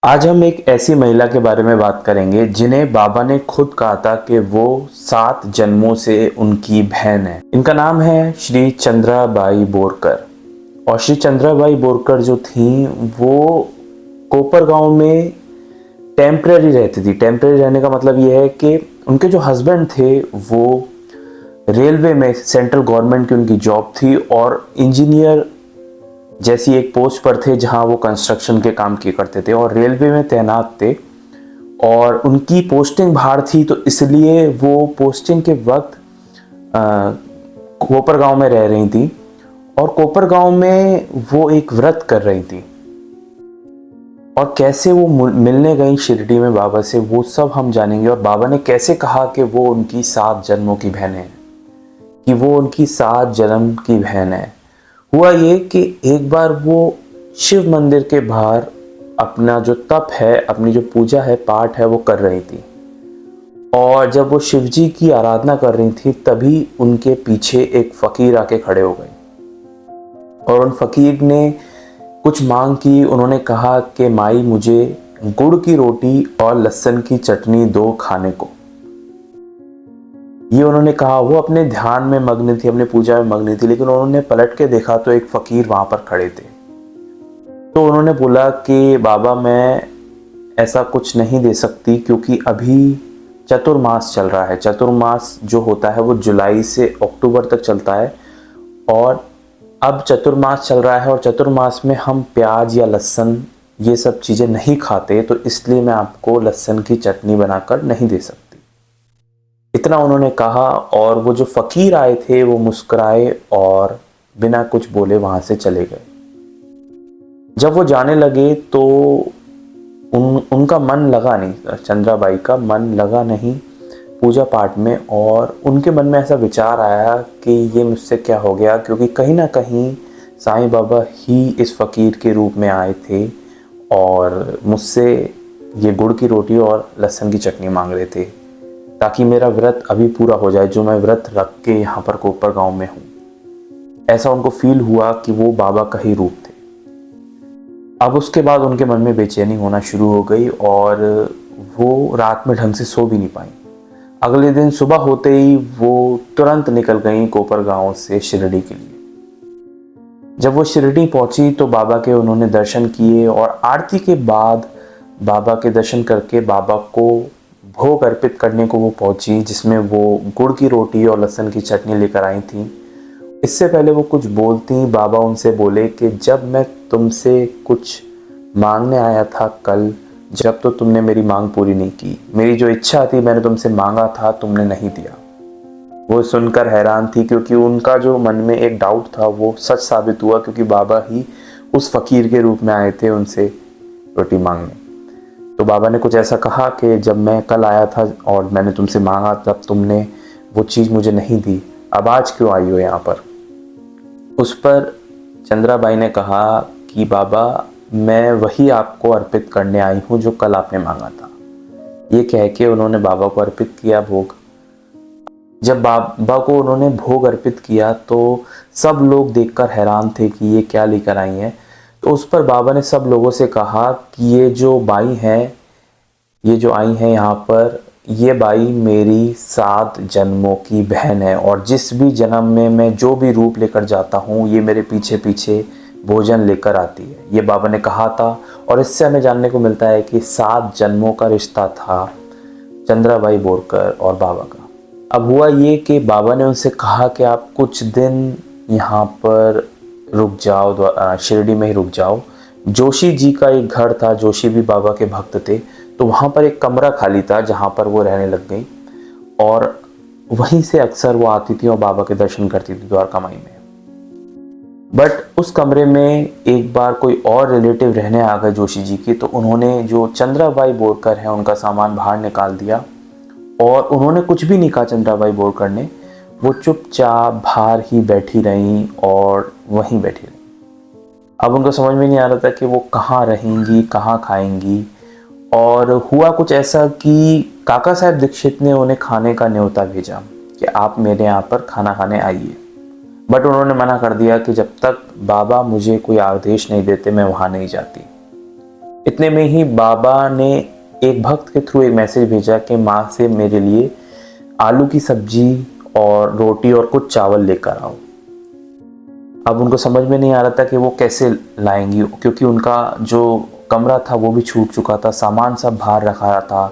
आज हम एक ऐसी महिला के बारे में बात करेंगे जिन्हें बाबा ने खुद कहा था कि वो 7 जन्मों से उनकी बहन है। इनका नाम है श्री चंद्राबाई बोरकर। और श्री चंद्राबाई बोरकर जो थी वो कोपर गांव में टेम्पररी रहती थी। टेम्पररी रहने का मतलब ये है कि उनके जो हस्बैंड थे वो रेलवे में, सेंट्रल गवर्नमेंट की उनकी जॉब थी और इंजीनियर जैसी एक पोस्ट पर थे जहां वो कंस्ट्रक्शन के काम किए करते थे और रेलवे में तैनात थे। और उनकी पोस्टिंग बाहर थी तो इसलिए वो पोस्टिंग के वक्त कोपर गांव में रह रही थी और कोपर गांव में वो एक व्रत कर रही थी। और कैसे वो मिलने गई शिरडी में बाबा से, वो सब हम जानेंगे। और बाबा ने कैसे कहा कि वो उनकी 7 जन्मों की बहन है, कि वो उनकी 7 जन्म की बहन है। हुआ ये कि एक बार वो शिव मंदिर के बाहर अपना जो तप है, अपनी जो पूजा है, पाठ है, वो कर रही थी। और जब वो शिव जी की आराधना कर रही थी तभी उनके पीछे एक फकीर आके खड़े हो गए और उन फकीर ने कुछ मांग की। उन्होंने कहा कि माई मुझे गुड़ की रोटी और लहसुन की चटनी दो खाने को। ये उन्होंने कहा। वो अपने ध्यान में मग्न थी, अपने पूजा में मग्न थी, लेकिन उन्होंने पलट के देखा तो एक फकीर वहां पर खड़े थे। तो उन्होंने बोला कि बाबा मैं ऐसा कुछ नहीं दे सकती क्योंकि अभी चतुर्मास चल रहा है। चतुर्मास जो होता है वो जुलाई से अक्टूबर तक चलता है और अब चतुर्मास चल रहा है और चतुर्मास में हम प्याज या लहसुन ये सब चीज़ें नहीं खाते, तो इसलिए मैं आपको लहसुन की चटनी बनाकर नहीं दे सकती। इतना उन्होंने कहा और वो जो फकीर आए थे वो मुस्कुराए और बिना कुछ बोले वहां से चले गए। जब वो जाने लगे तो उनका मन लगा नहीं, चंद्राबाई का मन लगा नहीं पूजा पाठ में। और उनके मन में ऐसा विचार आया कि ये मुझसे क्या हो गया, क्योंकि कहीं ना कहीं साईं बाबा ही इस फकीर के रूप में आए थे और मुझसे ये गुड़ की रोटी और लहसुन की चटनी मांग रहे थे ताकि मेरा व्रत अभी पूरा हो जाए, जो मैं व्रत रख के यहाँ पर कोपर गांव में हूँ। ऐसा उनको फील हुआ कि वो बाबा का ही रूप थे। अब उसके बाद उनके मन में बेचैनी होना शुरू हो गई और वो रात में ढंग से सो भी नहीं पाई। अगले दिन सुबह होते ही वो तुरंत निकल गई कोपर गांव से शिरडी के लिए। जब वो शिरडी पहुंची तो बाबा के उन्होंने दर्शन किए और आरती के बाद बाबा के दर्शन करके बाबा को भोग अर्पित करने को वो पहुंची, जिसमें वो गुड़ की रोटी और लहसुन की चटनी लेकर आई थी। इससे पहले वो कुछ बोलती, बाबा उनसे बोले कि जब मैं तुमसे कुछ मांगने आया था कल, जब तो तुमने मेरी मांग पूरी नहीं की। मेरी जो इच्छा थी मैंने तुमसे मांगा था, तुमने नहीं दिया। वो सुनकर हैरान थी क्योंकि उनका जो मन में एक डाउट था वो सच साबित हुआ, क्योंकि बाबा ही उस फकीर के रूप में आए थे उनसे रोटी मांगने। तो बाबा ने कुछ ऐसा कहा कि जब मैं कल आया था और मैंने तुमसे मांगा तब तुमने वो चीज़ मुझे नहीं दी, अब आज क्यों आई हो यहाँ पर। उस पर चंद्राबाई ने कहा कि बाबा मैं वही आपको अर्पित करने आई हूँ जो कल आपने मांगा था। ये कह के उन्होंने बाबा को अर्पित किया भोग। जब बाबा को उन्होंने भोग अर्पित किया तो सब लोग देखकर हैरान थे कि ये क्या लेकर आई हैं। तो उस पर बाबा ने सब लोगों से कहा कि ये जो बाई हैं, ये जो आई हैं यहाँ पर, ये बाई मेरी 7 जन्मों की बहन है और जिस भी जन्म में मैं जो भी रूप लेकर जाता हूँ ये मेरे पीछे पीछे भोजन लेकर आती है। ये बाबा ने कहा था और इससे हमें जानने को मिलता है कि 7 जन्मों का रिश्ता था चंद्राबाई बोरकर और बाबा का। अब हुआ ये कि बाबा ने उनसे कहा कि आप कुछ दिन यहाँ पर रुक जाओ, शिरडी में ही रुक जाओ। जोशी जी का एक घर था, जोशी भी बाबा के भक्त थे, तो वहाँ पर एक कमरा खाली था जहाँ पर वो रहने लग गई और वहीं से अक्सर वो आती थी और बाबा के दर्शन करती थी द्वारका माई में। बट उस कमरे में एक बार कोई और रिलेटिव रहने आ गए जोशी जी के, तो उन्होंने जो चंद्राबाई बोरकर है उनका सामान बाहर निकाल दिया और उन्होंने कुछ भी नहीं कहा चंद्राबाई बोरकर ने। वो चुपचाप बाहर ही बैठी रहीं और वहीं बैठी रहीं। अब उनको समझ में नहीं आ रहा था कि वो कहाँ रहेंगी, कहाँ खाएंगी। और हुआ कुछ ऐसा कि काका साहब दीक्षित ने उन्हें खाने का न्योता भेजा कि आप मेरे यहाँ पर खाना खाने आइए। बट उन्होंने मना कर दिया कि जब तक बाबा मुझे कोई आदेश नहीं देते मैं वहाँ नहीं जाती। इतने में ही बाबा ने एक भक्त के थ्रू एक मैसेज भेजा कि माँ से मेरे लिए आलू की सब्जी और रोटी और कुछ चावल लेकर आओ। अब उनको समझ में नहीं आ रहा था कि वो कैसे लाएंगी, क्योंकि उनका जो कमरा था वो भी छूट चुका था, सामान सब बाहर रखा था।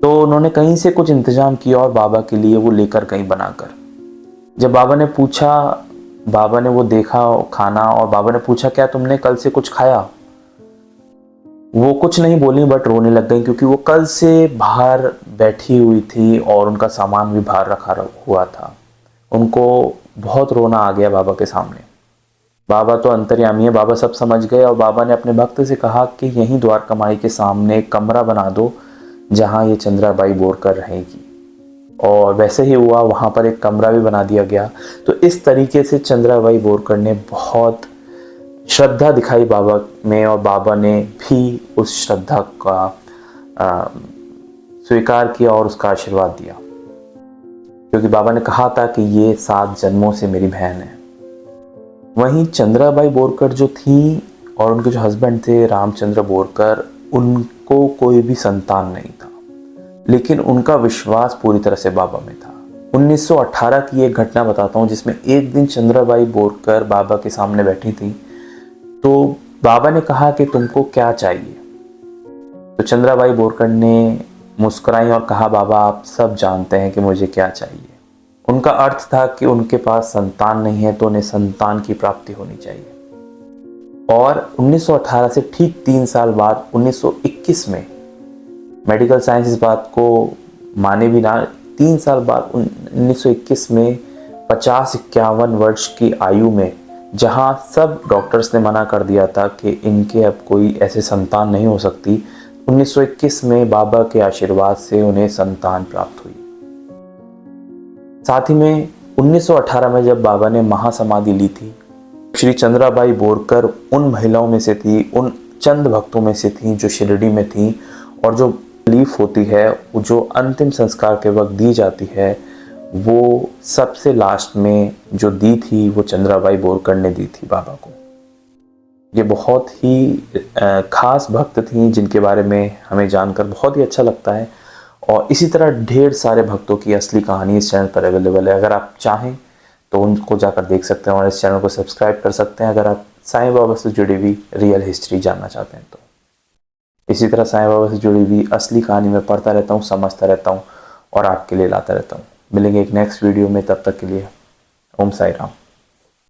तो उन्होंने कहीं से कुछ इंतजाम किया और बाबा के लिए वो लेकर कहीं बनाकर। जब बाबा ने पूछा, बाबा ने वो देखा खाना और बाबा ने पूछा क्या तुमने कल से कुछ खाया? वो कुछ नहीं बोली बट रोने लग गई, क्योंकि वो कल से बाहर बैठी हुई थी और उनका सामान भी बाहर रखा हुआ था। उनको बहुत रोना आ गया बाबा के सामने। बाबा तो अंतर्यामी है, बाबा सब समझ गए और बाबा ने अपने भक्त से कहा कि यहीं द्वारका माई के सामने एक कमरा बना दो जहां ये चंद्राबाई बोरकर रहेगी। और वैसे ही हुआ, वहां पर एक कमरा भी बना दिया गया। तो इस तरीके से चंद्राबाई बोरकर ने बहुत श्रद्धा दिखाई बाबा में और बाबा ने भी उस श्रद्धा का स्वीकार किया और उसका आशीर्वाद दिया, क्योंकि बाबा ने कहा था कि ये 7 जन्मों से मेरी बहन है। वहीं चंद्राबाई बोरकर जो थी और उनके जो हस्बैंड थे रामचंद्र बोरकर, उनको कोई भी संतान नहीं था, लेकिन उनका विश्वास पूरी तरह से बाबा में था। 1918 की एक घटना बताता हूँ, जिसमें एक दिन चंद्राबाई बोरकर बाबा के सामने बैठी थी। तो बाबा ने कहा कि तुमको क्या चाहिए? तो चंद्राबाई बोरकर ने मुस्कुराई और कहा, बाबा आप सब जानते हैं कि मुझे क्या चाहिए। उनका अर्थ था कि उनके पास संतान नहीं है तो उन्हें संतान की प्राप्ति होनी चाहिए। और 1918 से ठीक 3 साल बाद 1921 में, मेडिकल साइंस इस बात को माने भी ना, 3 साल बाद 1921 में 50-51 वर्ष की आयु में, जहां सब डॉक्टर्स ने मना कर दिया था कि इनके अब कोई ऐसे संतान नहीं हो सकती, 1921 में बाबा के आशीर्वाद से उन्हें संतान प्राप्त हुई। साथ ही में 1918 में जब बाबा ने महासमाधि ली थी, श्री चंद्राबाई बोरकर उन महिलाओं में से थी, उन चंद भक्तों में से थी जो शिरडी में थी। और जो लीफ होती है, जो अंतिम संस्कार के वक्त दी जाती है, वो सबसे लास्ट में जो दी थी वो चंद्राबाई बोरकर ने दी थी बाबा को। ये बहुत ही खास भक्त थी, जिनके बारे में हमें जानकर बहुत ही अच्छा लगता है। और इसी तरह ढेर सारे भक्तों की असली कहानी इस चैनल पर अवेलेबल है। अगर आप चाहें तो उनको जाकर देख सकते हैं और इस चैनल को सब्सक्राइब कर सकते हैं, अगर आप साईं बाबा से जुड़ी हुई रियल हिस्ट्री जानना चाहते हैं तो। इसी तरह साईं बाबा से जुड़ी हुई असली कहानी मैं पढ़ता रहता हूँ, समझता रहता हूँ और आपके लिए लाता रहता हूँ। मिलेंगे एक नेक्स्ट वीडियो में, तब तक के लिए ओम साई राम।